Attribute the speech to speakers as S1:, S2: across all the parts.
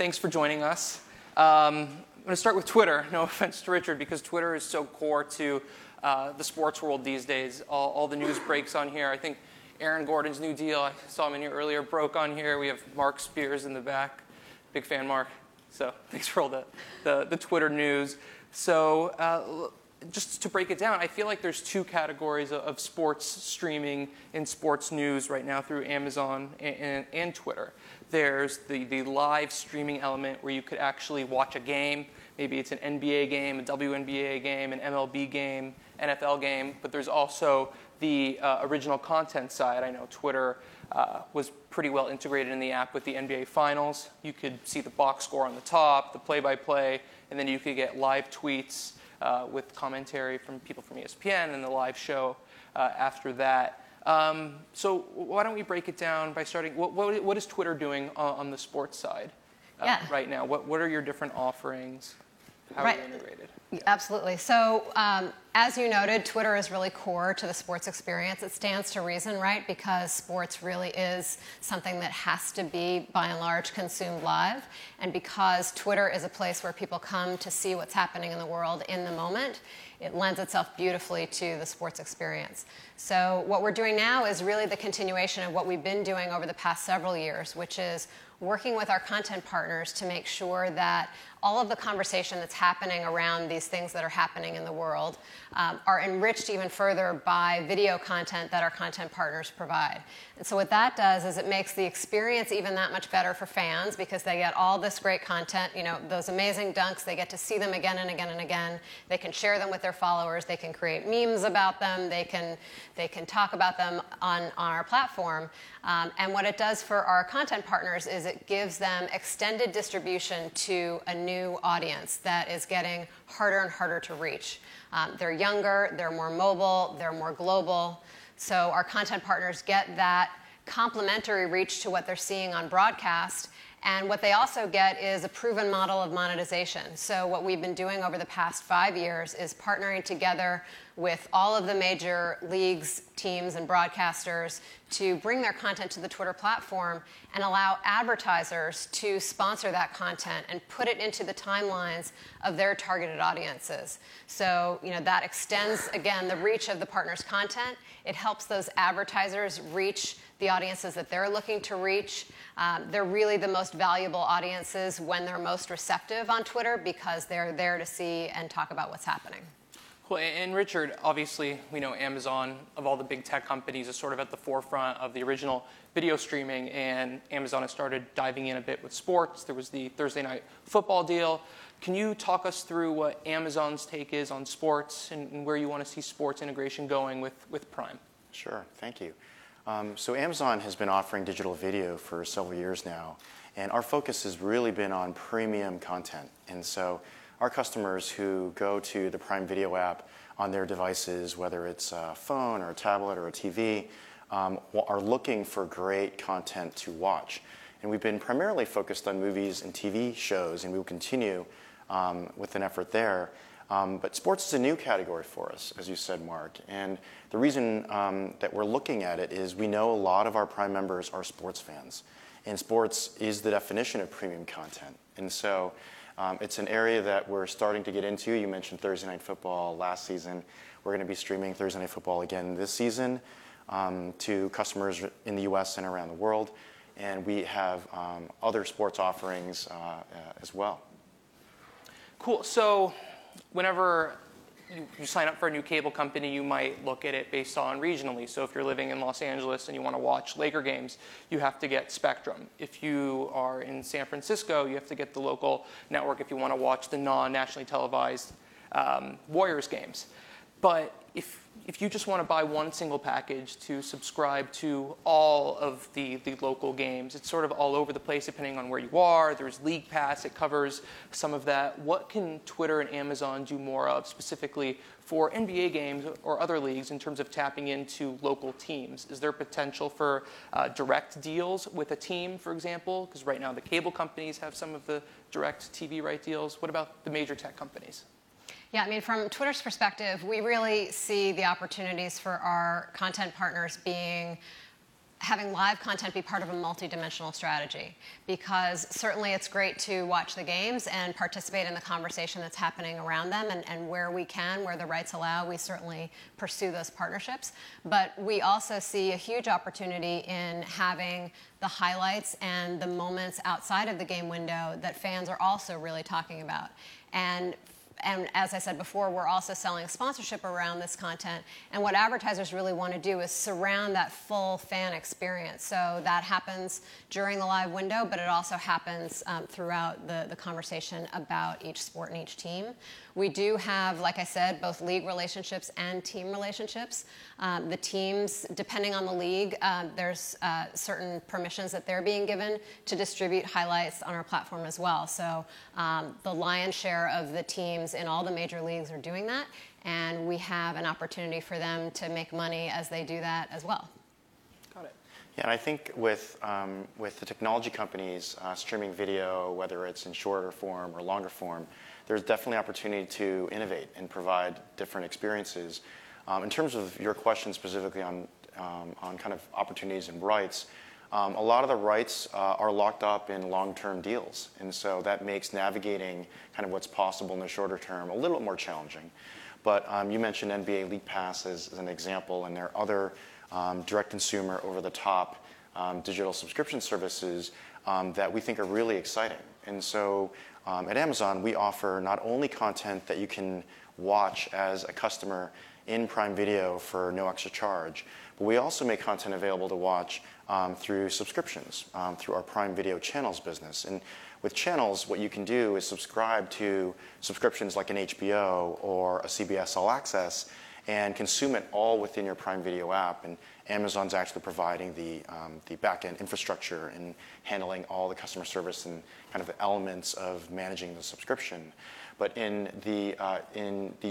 S1: thanks for joining us. I'm going to start with Twitter. No offense to Richard, because Twitter is so core to the sports world these days. All the news breaks on here. I think Aaron Gordon's new deal, I saw him in here earlier, broke on here. We have Mark Spears in the back. Big fan, Mark. So thanks for all the Twitter news. So just to break it down, I feel like there's two categories of sports streaming and sports news right now through Amazon and Twitter. There's the live streaming element where you could actually watch a game. Maybe it's an NBA game, a WNBA game, an MLB game, NFL game. But there's also the original content side. I know Twitter was pretty well integrated in the app with the NBA Finals. You could see the box score on the top, the play-by-play, and then you could get live tweets with commentary from people from ESPN and the live show after that. So why don't we break it down by starting, what is Twitter doing on the sports side right now? What are your different offerings? How are you integrated?
S2: Absolutely. So as you noted, Twitter is really core to the sports experience. It stands to reason, right? Because sports really is something that has to be, by and large, consumed live. And because Twitter is a place where people come to see what's happening in the world in the moment, it lends itself beautifully to the sports experience. So what we're doing now is really the continuation of what we've been doing over the past several years, which is working with our content partners to make sure that all of the conversation that's happening around these things that are happening in the world are enriched even further by video content that our content partners provide. And so what that does is it makes the experience even that much better for fans because they get all this great content, you know, those amazing dunks, they get to see them again and again and again. They can share them with their followers, they can create memes about them, they can talk about them on our platform. And what it does for our content partners is it gives them extended distribution to a new audience that is getting harder and harder to reach. They're younger, they're more mobile, they're more global. So our content partners get that complementary reach to what they're seeing on broadcast. And what they also get is a proven model of monetization. So what we've been doing over the past 5 years is partnering together with all of the major leagues, teams, and broadcasters to bring their content to the Twitter platform and allow advertisers to sponsor that content and put it into the timelines of their targeted audiences. So, you know, that extends, again, the reach of the partner's content. It helps those advertisers reach the audiences that they're looking to reach. They're really the most valuable audiences when they're most receptive on Twitter because they're there to see and talk about what's happening.
S1: Well, and Richard, obviously, we know Amazon, of all the big tech companies, is sort of at the forefront of the original video streaming, and Amazon has started diving in a bit with sports. There was the Thursday Night Football deal. Can you talk us through what Amazon's take is on sports and where you want to see sports integration going with Prime?
S3: Sure, thank you. So Amazon has been offering digital video for several years now, and our focus has really been on premium content. And so our customers who go to the Prime Video app on their devices, whether it's a phone or a tablet or a TV, are looking for great content to watch. And we've been primarily focused on movies and TV shows, and we will continue with an effort there. But sports is a new category for us, as you said, Mark. And the reason that we're looking at it is we know a lot of our Prime members are sports fans. And sports is the definition of premium content. And so it's an area that we're starting to get into. You mentioned Thursday Night Football last season. We're going to be streaming Thursday Night Football again this season to customers in the US and around the world. And we have other sports offerings as well.
S1: Cool. So whenever you sign up for a new cable company, you might look at it based on regionally. So if you're living in Los Angeles and you want to watch Laker games, you have to get Spectrum. If you are in San Francisco, you have to get the local network if you want to watch the non-nationally televised Warriors games. But if you just want to buy one single package to subscribe to all of the local games, it's sort of all over the place depending on where you are. There's League Pass, it covers some of that. What can Twitter and Amazon do more of specifically for NBA games or other leagues in terms of tapping into local teams? Is there potential for direct deals with a team, for example? Because right now the cable companies have some of the direct TV right deals. What about the major tech companies?
S2: Yeah, I mean, from Twitter's perspective, we really see the opportunities for our content partners being having live content be part of a multi-dimensional strategy, because certainly it's great to watch the games and participate in the conversation that's happening around them, and where we can, where the rights allow, we certainly pursue those partnerships. But we also see a huge opportunity in having the highlights and the moments outside of the game window that fans are also really talking about. And as I said before, we're also selling sponsorship around this content. And what advertisers really want to do is surround that full fan experience. So that happens during the live window, but it also happens throughout the conversation about each sport and each team. We do have, like I said, both league relationships and team relationships. The teams, depending on the league, there's certain permissions that they're being given to distribute highlights on our platform as well. So the lion's share of the teams in all the major leagues are doing that, and we have an opportunity for them to make money as they do that as well.
S1: Got it.
S3: Yeah, and I think with the technology companies streaming video, whether it's in shorter form or longer form, there's definitely opportunity to innovate and provide different experiences. In terms of your question specifically on kind of opportunities and rights, a lot of the rights are locked up in long-term deals, and so that makes navigating kind of what's possible in the shorter term a little more challenging. But you mentioned NBA League Pass as an example, and there are other direct-consumer, over-the-top digital subscription services that we think are really exciting. And so at Amazon, we offer not only content that you can watch as a customer in Prime Video for no extra charge, but we also make content available to watch through subscriptions, through our Prime Video channels business. And with channels, what you can do is subscribe to subscriptions like an HBO or a CBS All Access and consume it all within your Prime Video app. And Amazon's actually providing the back-end infrastructure and handling all the customer service and kind of the elements of managing the subscription. But in the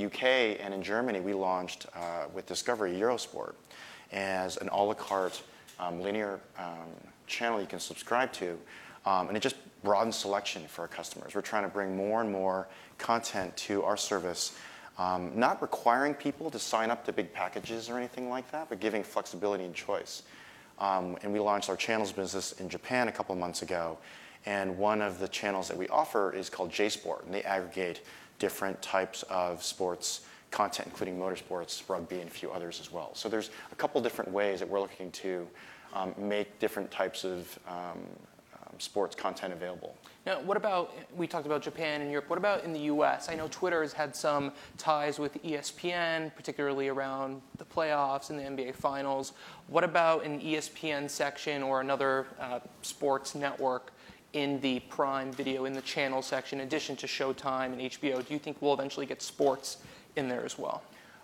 S3: UK and in Germany, we launched with Discovery Eurosport as an a la carte linear channel you can subscribe to. And it just broadens selection for our customers. We're trying to bring more and more content to our service, not requiring people to sign up to big packages or anything like that, but giving flexibility and choice. And we launched our channels business in Japan a couple of months ago. And one of the channels that we offer is called JSport, and they aggregate different types of sports content, including motorsports, rugby, and a few others as well. So there's a couple different ways that we're looking to make different types of sports content available.
S1: Now, what about, we talked about Japan and Europe, what about in the US? I know Twitter has had some ties with ESPN, particularly around the playoffs and the NBA Finals. What about an ESPN section or another sports network in the Prime Video, in the channel section, in addition to Showtime and HBO? Do you think we'll eventually get sports in there as well?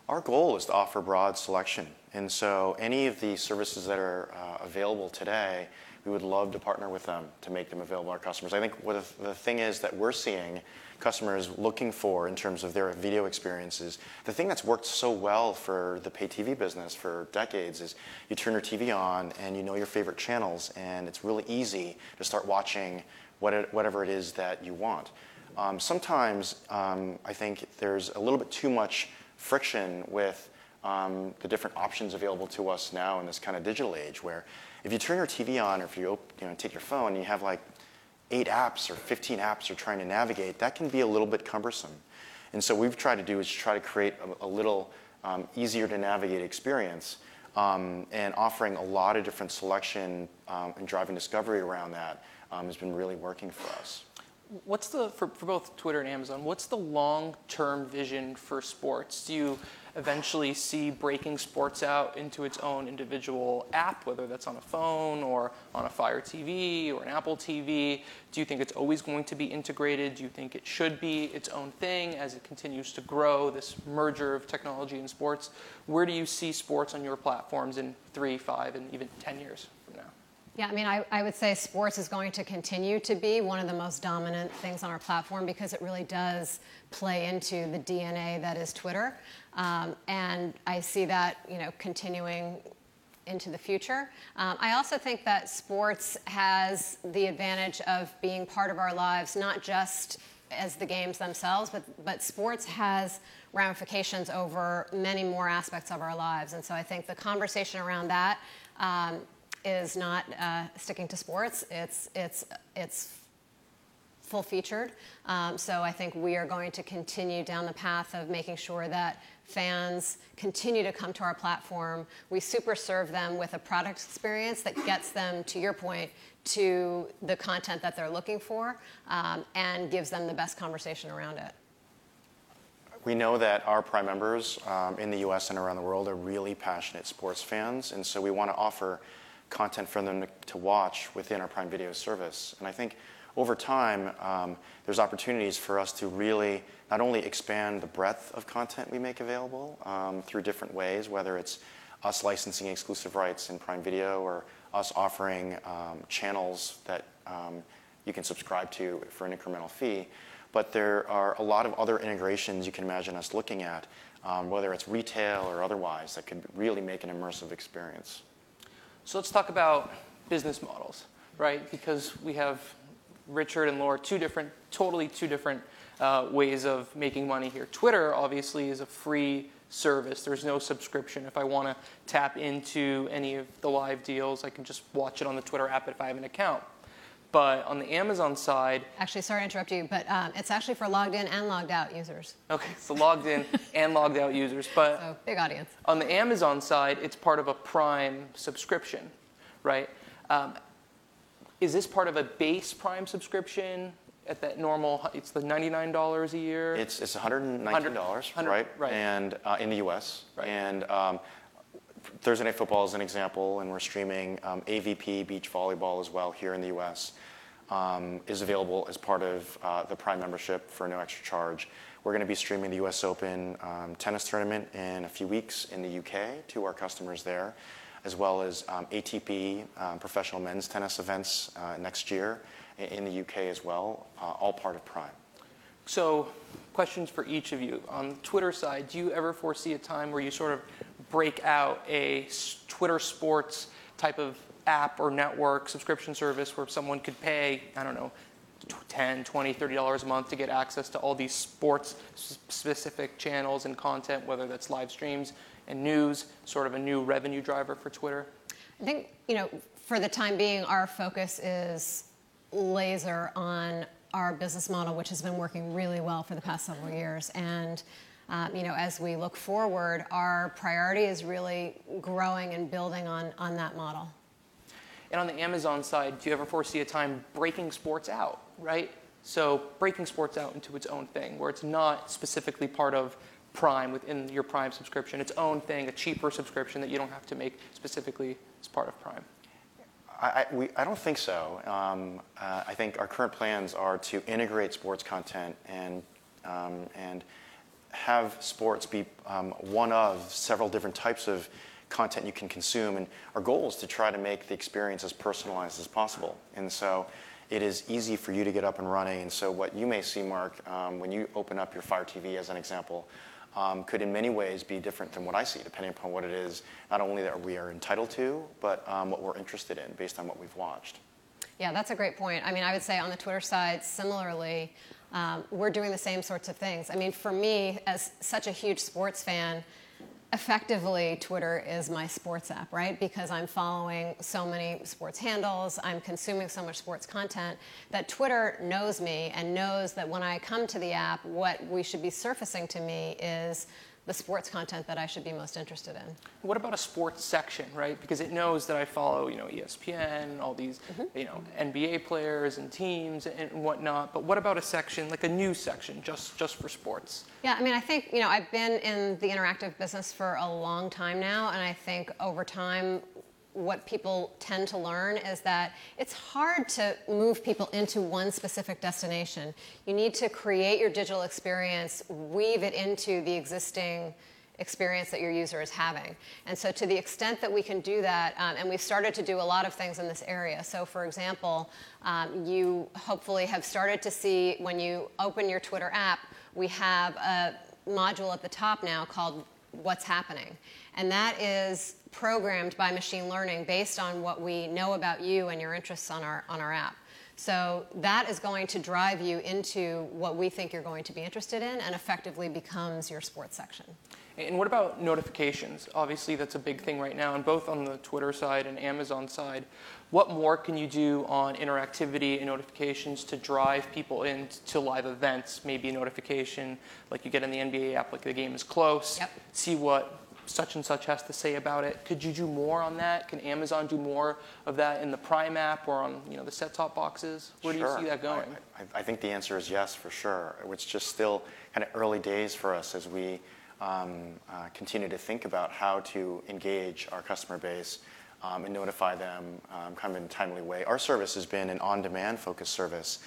S3: Our goal is to offer broad selection. And so any of the services that are available today, we would love to partner with them to make them available to our customers. I think what the thing is that we're seeing customers looking for in terms of their video experiences, the thing that's worked so well for the pay TV business for decades is you turn your TV on and you know your favorite channels, and it's really easy to start watching whatever it is that you want. Sometimes I think there's a little bit too much friction with the different options available to us now in this kind of digital age, where if you turn your TV on or if you take your phone and you have like 8 apps or 15 apps you're trying to navigate, that can be a little bit cumbersome. And so what we've tried to do is try to create a little easier to navigate experience, and offering a lot of different selection and driving discovery around that has been really working for us.
S1: What's for both Twitter and Amazon, what's the long-term vision for sports? Do you eventually see breaking sports out into its own individual app, whether that's on a phone or on a Fire TV or an Apple TV? Do you think it's always going to be integrated? Do you think it should be its own thing as it continues to grow, this merger of technology and sports? Where do you see sports on your platforms in 3, 5, and even 10 years from now?
S2: Yeah, I mean, I would say sports is going to continue to be one of the most dominant things on our platform because it really does play into the DNA that is Twitter. And I see that, continuing into the future. I also think that sports has the advantage of being part of our lives, not just as the games themselves, but sports has ramifications over many more aspects of our lives. And so I think the conversation around that is not sticking to sports. It's full-featured. So I think we are going to continue down the path of making sure that fans continue to come to our platform. We super serve them with a product experience that gets them, to your point, to the content that they're looking for, and gives them the best conversation around it.
S3: We know that our Prime members in the US and around the world are really passionate sports fans, and so we want to offer content for them to watch within our Prime Video service. And I think over time, there's opportunities for us to really not only expand the breadth of content we make available through different ways, whether it's us licensing exclusive rights in Prime Video or us offering channels that you can subscribe to for an incremental fee. But there are a lot of other integrations you can imagine us looking at, whether it's retail or otherwise, that could really make an immersive experience.
S1: So let's talk about business models, right? Because we have Richard and Laura, totally two different ways of making money here. Twitter, obviously, is a free service. There's no subscription. If I want to tap into any of the live deals, I can just watch it on the Twitter app if I have an account. But on the Amazon side...
S2: Actually, sorry to interrupt you, but it's actually for logged in and logged out users.
S1: Okay, so logged in and logged out users. But
S2: so, big audience.
S1: On the Amazon side, it's part of a Prime subscription, right? Is this part of a base Prime subscription at that normal, it's the $99 a year?
S3: It's $119, right?
S1: Right.
S3: And in the US.
S1: Right.
S3: And Thursday Night Football is an example, and we're streaming AVP beach volleyball as well here in the US. Is available as part of the Prime membership for no extra charge. We're going to be streaming the US Open tennis tournament in a few weeks in the UK to our customers there, as well as ATP professional men's tennis events next year in the UK as well, all part of Prime.
S1: So, questions for each of you. On the Twitter side, do you ever foresee a time where you sort of break out a Twitter sports type of app or network subscription service where someone could pay, I don't know, $10, $20, $30 a month to get access to all these sports-specific channels and content, whether that's live streams and news, sort of a new revenue driver for Twitter?
S2: I think, for the time being, our focus is laser on our business model, which has been working really well for the past several years. And, as we look forward, our priority is really growing and building on that model.
S1: And on the Amazon side, do you ever foresee a time breaking sports out, right? So breaking sports out into its own thing, where it's not specifically part of Prime within your Prime subscription, its own thing, a cheaper subscription that you don't have to make specifically as part of Prime?
S3: I don't think so. I think our current plans are to integrate sports content and have sports be one of several different types of content you can consume. And our goal is to try to make the experience as personalized as possible. And so it is easy for you to get up and running. And so what you may see, Mark, when you open up your Fire TV as an example, could in many ways be different than what I see, depending upon what it is, not only that we are entitled to, but what we're interested in based on what we've watched.
S2: Yeah, that's a great point. I mean, I would say on the Twitter side, similarly, we're doing the same sorts of things. I mean, for me, as such a huge sports fan, effectively, Twitter is my sports app, right? Because I'm following so many sports handles, I'm consuming so much sports content, that Twitter knows me and knows that when I come to the app, what we should be surfacing to me is the sports content that I should be most interested in.
S1: What about a sports section, right? Because it knows that I follow, ESPN, all these, NBA players and teams and whatnot. But what about a section, like a news section, just for sports?
S2: Yeah, I mean, I think, I've been in the interactive business for a long time now, and I think over time, what people tend to learn is that it's hard to move people into one specific destination. You need to create your digital experience, weave it into the existing experience that your user is having. And so to the extent that we can do that, and we've started to do a lot of things in this area. So for example, you hopefully have started to see when you open your Twitter app, we have a module at the top now called What's Happening. And that is programmed by machine learning based on what we know about you and your interests on our app. So that is going to drive you into what we think you're going to be interested in and effectively becomes your sports section.
S1: And what about notifications? Obviously, that's a big thing right now, and both on the Twitter side and Amazon side. What more can you do on interactivity and notifications to drive people into live events? Maybe a notification like you get in the NBA app, like the game is close.
S2: Yep.
S1: See what such and such has to say about it. Could you do more on that? Can Amazon do more of that in the Prime app or on the set-top boxes? Where do you see that going?
S3: I think the answer is yes, for sure. It's just still kind of early days for us as we continue to think about how to engage our customer base and notify them kind of in a timely way. Our service has been an on-demand focused service,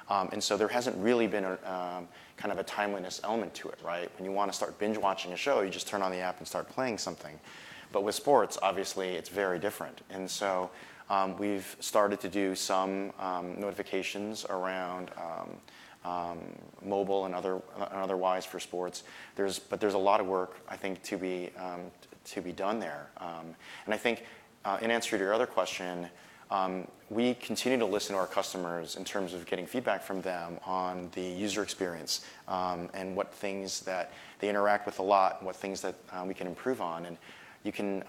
S3: and so there hasn't really been kind of a timeliness element to it, right? When you want to start binge watching a show, you just turn on the app and start playing something. But with sports, obviously, it's very different. And so we've started to do some notifications around mobile and otherwise for sports. But there's a lot of work, I think, to be done there. And I think, in answer to your other question, we continue to listen to our customers in terms of getting feedback from them on the user experience and what things that they interact with a lot, and what things that we can improve on. And you can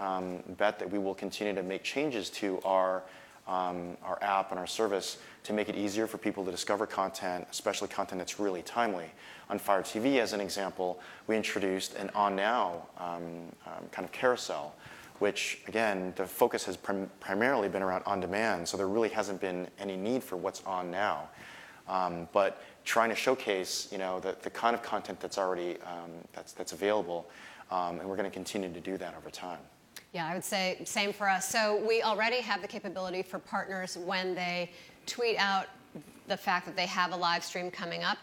S3: bet that we will continue to make changes to our app and our service to make it easier for people to discover content, especially content that's really timely. On Fire TV, as an example, we introduced an On Now kind of carousel, which, again, the focus has primarily been around on-demand, so there really hasn't been any need for what's on now. But trying to showcase, the kind of content that's already that's available, and we're going to continue to do that over time.
S2: Yeah, I would say same for us. So we already have the capability for partners when they tweet out the fact that they have a live stream coming up.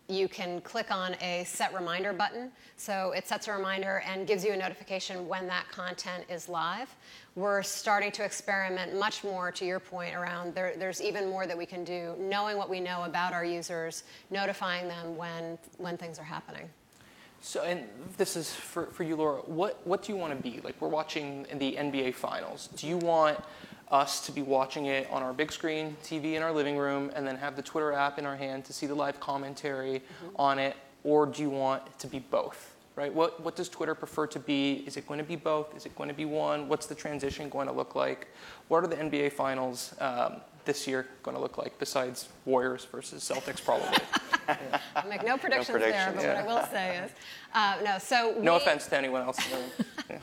S2: You can click on a set reminder button. So it sets a reminder and gives you a notification when that content is live. We're starting to experiment much more, to your point, around there's even more that we can do, knowing what we know about our users, notifying them when things are happening.
S1: So, and this is for you, Laura, what do you want to be? Like, we're watching the NBA Finals. Do you want us to be watching it on our big screen TV in our living room and then have the Twitter app in our hand to see the live commentary on it? Or do you want it to be both, right? What does Twitter prefer to be? Is it going to be both? Is it going to be one? What's the transition going to look like? What are the NBA Finals this year going to look like, besides Warriors versus Celtics, probably?
S2: I'll make no predictions there, but what I will say is,
S1: no offense to anyone else in the room. Yeah.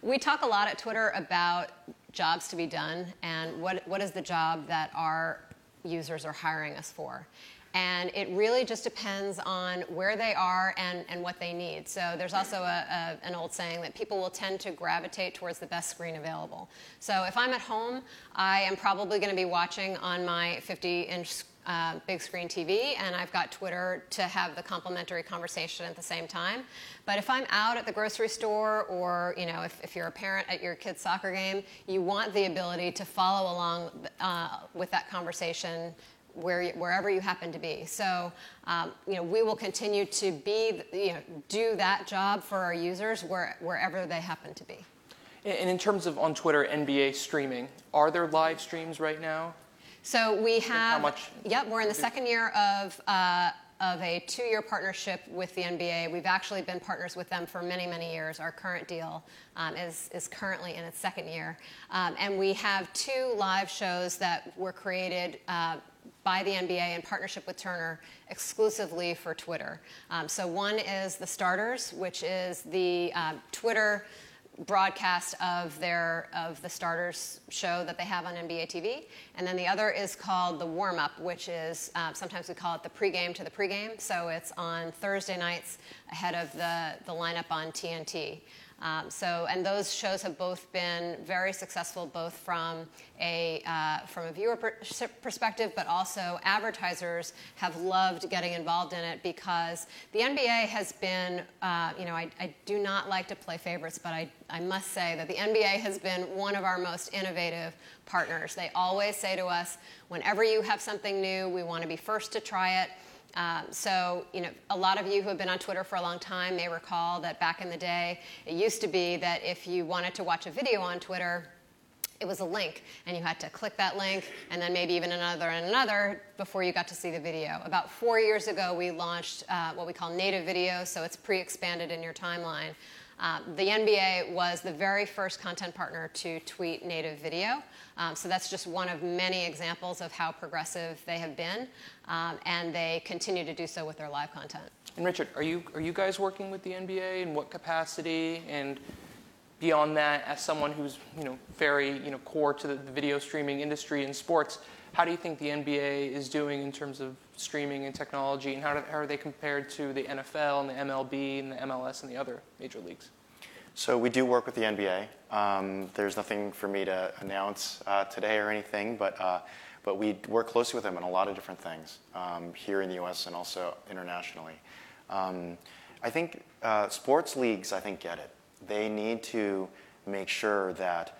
S2: We talk a lot at Twitter about jobs to be done and what is the job that our users are hiring us for. And it really just depends on where they are and what they need. So there's also an old saying that people will tend to gravitate towards the best screen available. So if I'm at home, I am probably going to be watching on my 50-inch big screen TV, and I've got Twitter to have the complimentary conversation at the same time. But if I'm out at the grocery store, or if you're a parent at your kid's soccer game, you want the ability to follow along with that conversation wherever you happen to be. So we will continue to do that job for our users wherever they happen to be.
S1: And in terms of on Twitter NBA streaming, are there live streams right now?
S2: So we have.
S1: How much?
S2: Yep, we're in the second year of a 2-year partnership with the NBA. We've actually been partners with them for many, many years. Our current deal is currently in its second year. And we have 2 live shows that were created by the NBA in partnership with Turner exclusively for Twitter. So one is The Starters, which is the Twitter broadcast of the Starters show that they have on NBA TV. And then the other is called The Warm-Up, which is, sometimes we call it the pregame to the pregame. So it's on Thursday nights ahead of the lineup on TNT. And those shows have both been very successful, both from a viewer perspective, but also advertisers have loved getting involved in it because the NBA has been, I do not like to play favorites, but I must say that the NBA has been one of our most innovative partners. They always say to us, whenever you have something new, we want to be first to try it. A lot of you who have been on Twitter for a long time may recall that back in the day, it used to be that if you wanted to watch a video on Twitter, it was a link, and you had to click that link, and then maybe even another and another before you got to see the video. About 4 years ago, we launched what we call native video, so it's pre-expanded in your timeline. The NBA was the very first content partner to tweet native video. So that's just one of many examples of how progressive they have been, and they continue to do so with their live content.
S1: And Richard, are you guys working with the NBA? In what capacity? And beyond that, as someone who's very core to the video streaming industry in sports, how do you think the NBA is doing in terms of streaming and technology, and how are they compared to the NFL and the MLB and the MLS and the other major leagues?
S3: So we do work with the NBA. There's nothing for me to announce today or anything, but we work closely with them on a lot of different things here in the U.S. and also internationally. I think sports leagues, get it. They need to make sure that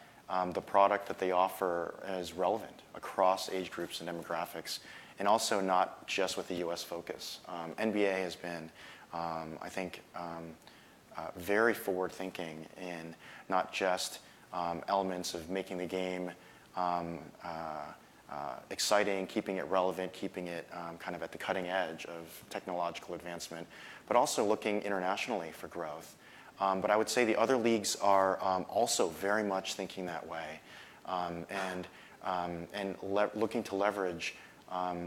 S3: the product that they offer is relevant across age groups and demographics, and also not just with the U.S. focus. NBA has been, very forward-thinking in not just elements of making the game exciting, keeping it relevant, keeping it kind of at the cutting edge of technological advancement, but also looking internationally for growth. But I would say the other leagues are also very much thinking that way, and looking to leverage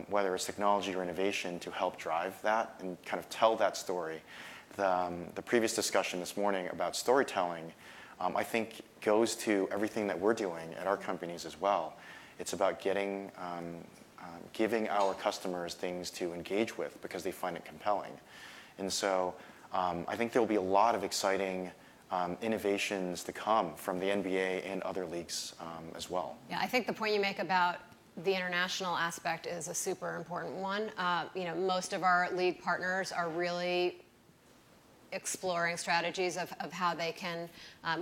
S3: whether it's technology or innovation to help drive that and kind of tell that story. The previous discussion this morning about storytelling, I think, goes to everything that we're doing at our companies as well. It's about giving our customers things to engage with because they find it compelling. And so I think there will be a lot of exciting innovations to come from the NBA and other leagues as well.
S2: Yeah, I think the point you make about the international aspect is a super important one. Most of our league partners are really exploring strategies of how they can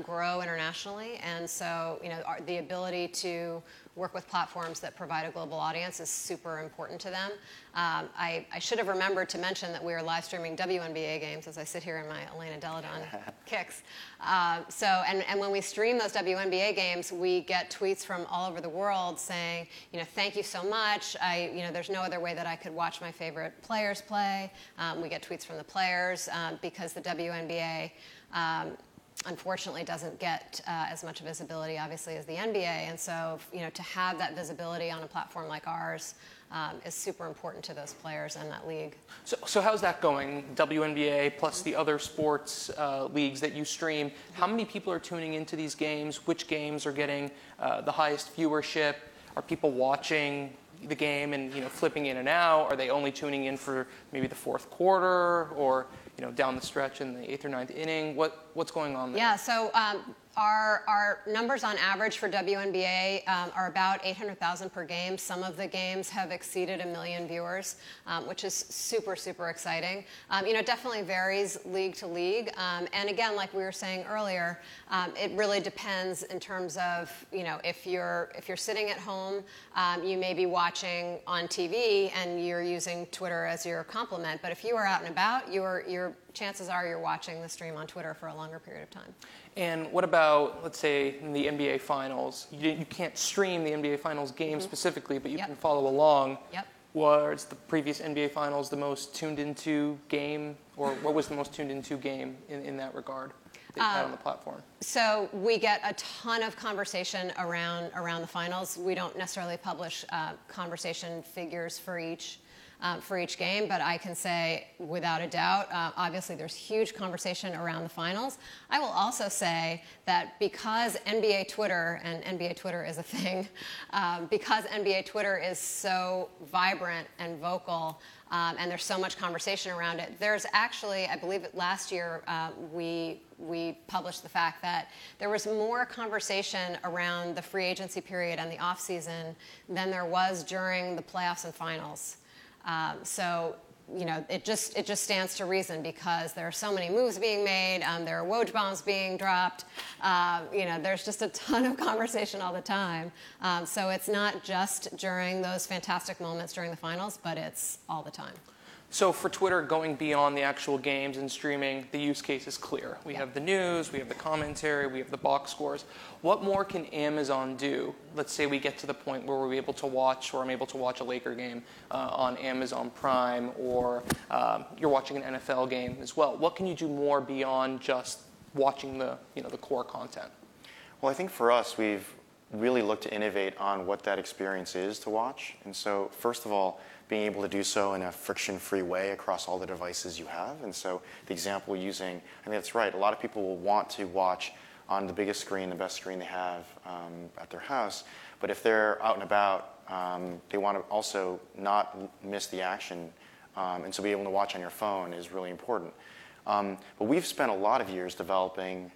S2: grow internationally, and so the ability to work with platforms that provide a global audience is super important to them. I should have remembered to mention that we are live streaming WNBA games as I sit here in my Elena Deladon kicks. And when we stream those WNBA games, we get tweets from all over the world saying, thank you so much. There's no other way that I could watch my favorite players play. We get tweets from the players because the WNBA unfortunately doesn't get as much visibility, obviously, as the NBA. And so, to have that visibility on a platform like ours is super important to those players and that league.
S1: So how's that going? WNBA plus the other sports leagues that you stream. How many people are tuning into these games? Which games are getting the highest viewership? Are people watching the game and flipping in and out? Are they only tuning in for maybe the fourth quarter or down the stretch in the 8th or 9th inning? What's going on there?
S2: Yeah, so our numbers on average for WNBA are about 800,000 per game. Some of the games have exceeded 1 million viewers, which is super, super exciting. It definitely varies league to league. And again, like we were saying earlier, it really depends in terms of, if you're sitting at home, you may be watching on TV and you're using Twitter as your complement. But if you are out and about, your chances are you're watching the stream on Twitter for a longer period of time.
S1: And what about, let's say, in the NBA Finals? You can't stream the NBA Finals game specifically, but you can follow along.
S2: Yep.
S1: Was the previous NBA Finals the most tuned into game, or what was the most tuned into game in that regard that you had on the platform? So
S2: we get a ton of conversation around the finals. We don't necessarily publish conversation figures for each game, but I can say without a doubt, obviously there's huge conversation around the finals. I will also say that because NBA Twitter, and NBA Twitter is a thing, because NBA Twitter is so vibrant and vocal, and there's so much conversation around it, there's actually, I believe last year, we published the fact that there was more conversation around the free agency period and the offseason than there was during the playoffs and finals. It just stands to reason because there are so many moves being made, there are Woj bombs being dropped, there's just a ton of conversation all the time. So it's not just during those fantastic moments during the finals, but it's all the time.
S1: So for Twitter, going beyond the actual games and streaming, the use case is clear. We have the news, we have the commentary, we have the box scores. What more can Amazon do? Let's say we get to the point where we're able to watch, or I'm able to watch a Laker game on Amazon Prime, or you're watching an NFL game as well. What can you do more beyond just watching the core content?
S3: Well, I think for us, we've really looked to innovate on what that experience is to watch. And so, first of all, being able to do so in a friction-free way across all the devices you have. And so the example using, I mean, that's right, a lot of people will want to watch on the biggest screen, the best screen they have at their house. But if they're out and about, they want to also not miss the action. And so being able to watch on your phone is really important. But we've spent a lot of years developing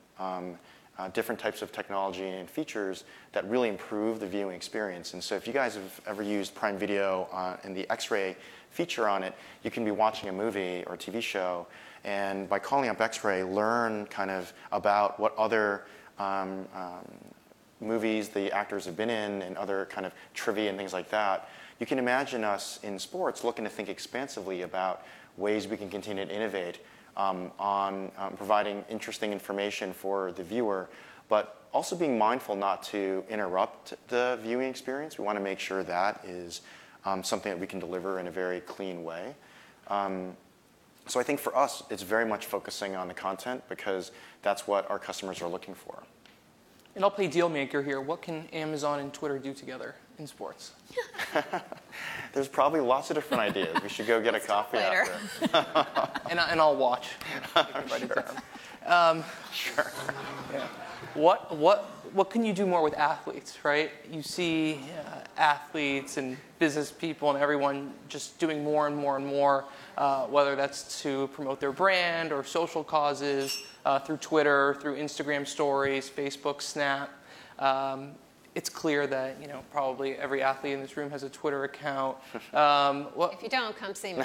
S3: different types of technology and features that really improve the viewing experience. And so if you guys have ever used Prime Video and the X-ray feature on it, you can be watching a movie or a TV show, and by calling up X-ray, learn kind of about what other movies the actors have been in and other kind of trivia and things like that. You can imagine us in sports looking to think expansively about ways we can continue to innovate on providing interesting information for the viewer, but also being mindful not to interrupt the viewing experience. We want to make sure that is something that we can deliver in a very clean way. So I think for us, it's very much focusing on the content because that's what our customers are looking for.
S1: And I'll play deal maker here. What can Amazon and Twitter do together in sports?
S3: There's probably lots of different ideas. We should go get a coffee
S2: later.
S3: after.
S1: And I'll watch.
S3: Sure.
S1: Yeah. What can you do more with athletes, right? You see athletes and business people and everyone just doing more and more and more, whether that's to promote their brand or social causes, through Twitter, through Instagram stories, Facebook, Snap. It's clear that probably every athlete in this room has a Twitter account.
S2: If you don't, come see me.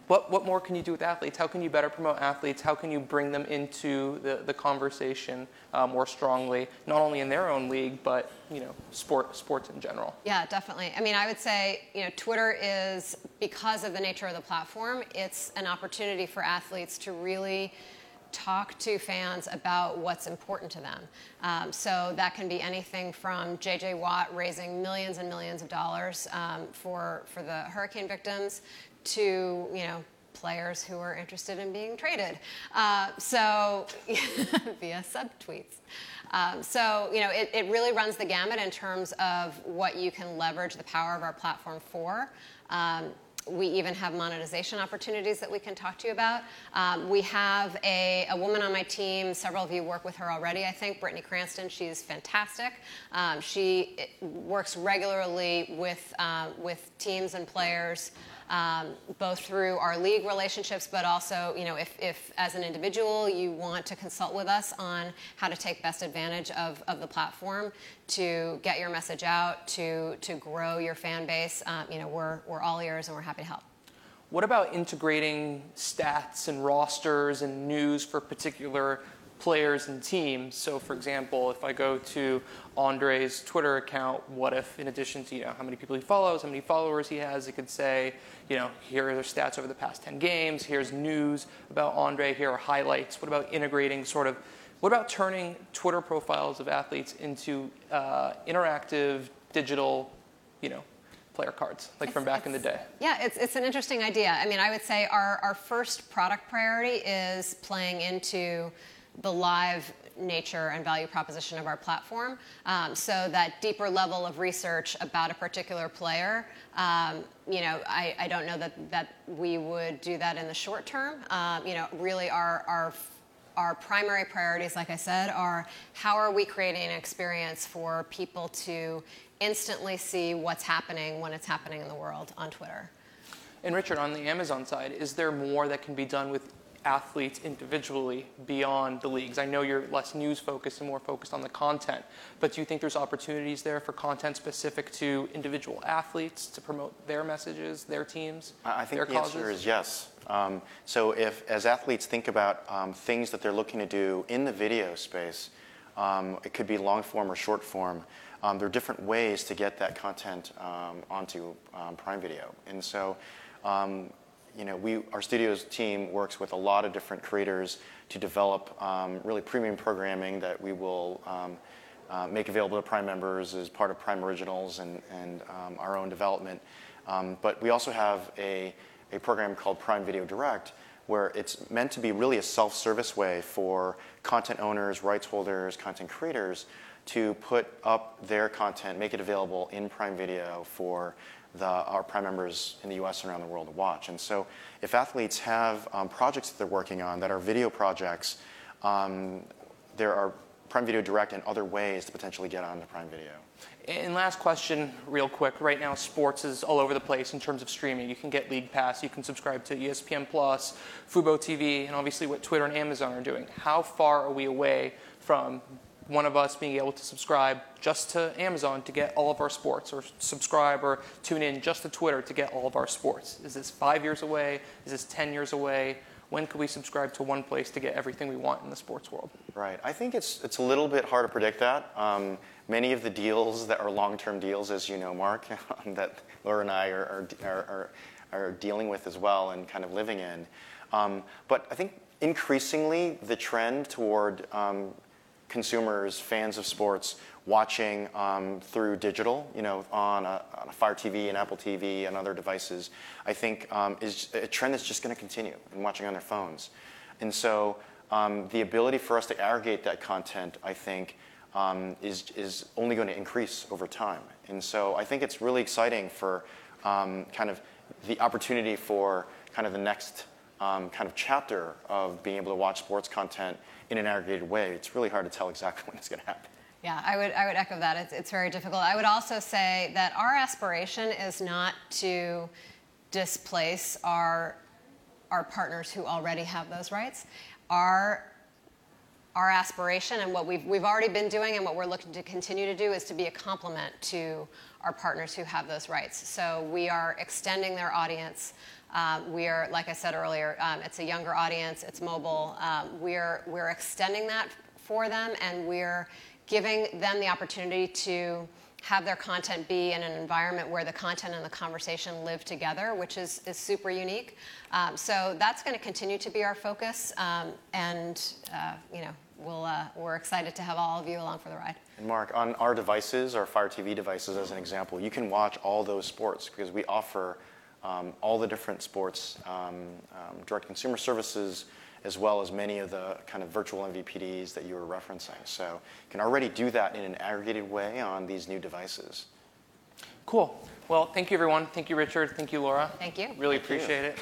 S1: What more can you do with athletes? How can you better promote athletes? How can you bring them into the conversation more strongly, not only in their own league, but sports in general?
S2: Yeah, definitely. I mean, I would say Twitter is, because of the nature of the platform, it's an opportunity for athletes to really talk to fans about what's important to them. So that can be anything from J.J. Watt raising millions and millions of dollars for the hurricane victims to players who are interested in being traded. So via subtweets. So it really runs the gamut in terms of what you can leverage the power of our platform for. We even have monetization opportunities that we can talk to you about. We have a woman on my team. Several of you work with her already, I think, Brittany Cranston. She's fantastic. She works regularly with teams and players, both through our league relationships, but also, if as an individual you want to consult with us on how to take best advantage of the platform to get your message out, to grow your fan base, we're all ears and we're happy to help.
S1: What about integrating stats and rosters and news for particular players and teams? So, for example, if I go to Andre's Twitter account, what if, in addition to how many people he follows, how many followers he has, it could say, here are the stats over the past 10 games. Here's news about Andre. Here are highlights. What about integrating what about turning Twitter profiles of athletes into interactive digital, player cards, like from back in the day?
S2: Yeah, it's an interesting idea. I mean, I would say our first product priority is playing into the live nature and value proposition of our platform. So that deeper level of research about a particular player, I don't know that we would do that in the short term. Really our primary priorities, like I said, are how are we creating an experience for people to instantly see what's happening when it's happening in the world on Twitter.
S1: And Richard, on the Amazon side, is there more that can be done with athletes individually beyond the leagues? I know you're less news focused and more focused on the content, but do you think there's opportunities there for content specific to individual athletes to promote their messages, their teams,
S3: I think
S1: their
S3: the
S1: causes?
S3: answer is yes. So if, as athletes think about things that they're looking to do in the video space, it could be long form or short form, there are different ways to get that content onto Prime Video. And so Our studios team works with a lot of different creators to develop really premium programming that we will make available to Prime members as part of Prime Originals and our own development. But we also have a program called Prime Video Direct, where it's meant to be really a self-service way for content owners, rights holders, content creators to put up their content, make it available in Prime Video for our Prime members in the US and around the world to watch. And so if athletes have projects that they're working on that are video projects, there are Prime Video Direct and other ways to potentially get onto Prime Video.
S1: And last question, real quick. Right now, sports is all over the place in terms of streaming. You can get League Pass, you can subscribe to ESPN+, Fubo TV, and obviously what Twitter and Amazon are doing. How far are we away from one of us being able to subscribe just to Amazon to get all of our sports, or subscribe or tune in just to Twitter to get all of our sports? Is this 5 years away? Is this 10 years away? When could we subscribe to one place to get everything we want in the sports world?
S3: Right. I think it's a little bit hard to predict that. Many of the deals that are long-term deals, as you know, Mark, that Laura and I are dealing with as well and kind of living in. But I think increasingly the trend toward consumers, fans of sports, watching through digital, on a Fire TV and Apple TV and other devices, I think is a trend that's just going to continue, and watching on their phones. And so the ability for us to aggregate that content, I think, is only going to increase over time. And so I think it's really exciting for kind of the opportunity for kind of the next kind of chapter of being able to watch sports content in an aggregated way. It's really hard to tell exactly when it's going to happen.
S2: Yeah, I would echo that. It's very difficult. I would also say that our aspiration is not to displace our partners who already have those rights. Our aspiration and what we've already been doing and what we're looking to continue to do is to be a complement to our partners who have those rights. So we are extending their audience. We are, like I said earlier, it's a younger audience, it's mobile. We're extending that for them, and we're giving them the opportunity to have their content be in an environment where the content and the conversation live together, which is super unique. So that's going to continue to be our focus, we're excited to have all of you along for the ride.
S3: And Mark, on our devices, our Fire TV devices as an example, you can watch all those sports because we offer all the different sports, direct consumer services, as well as many of the kind of virtual MVPDs that you were referencing. So you can already do that in an aggregated way on these new devices.
S1: Cool. Well, thank you, everyone. Thank you, Richard. Thank you, Laura.
S2: Thank you.
S1: Really appreciate it.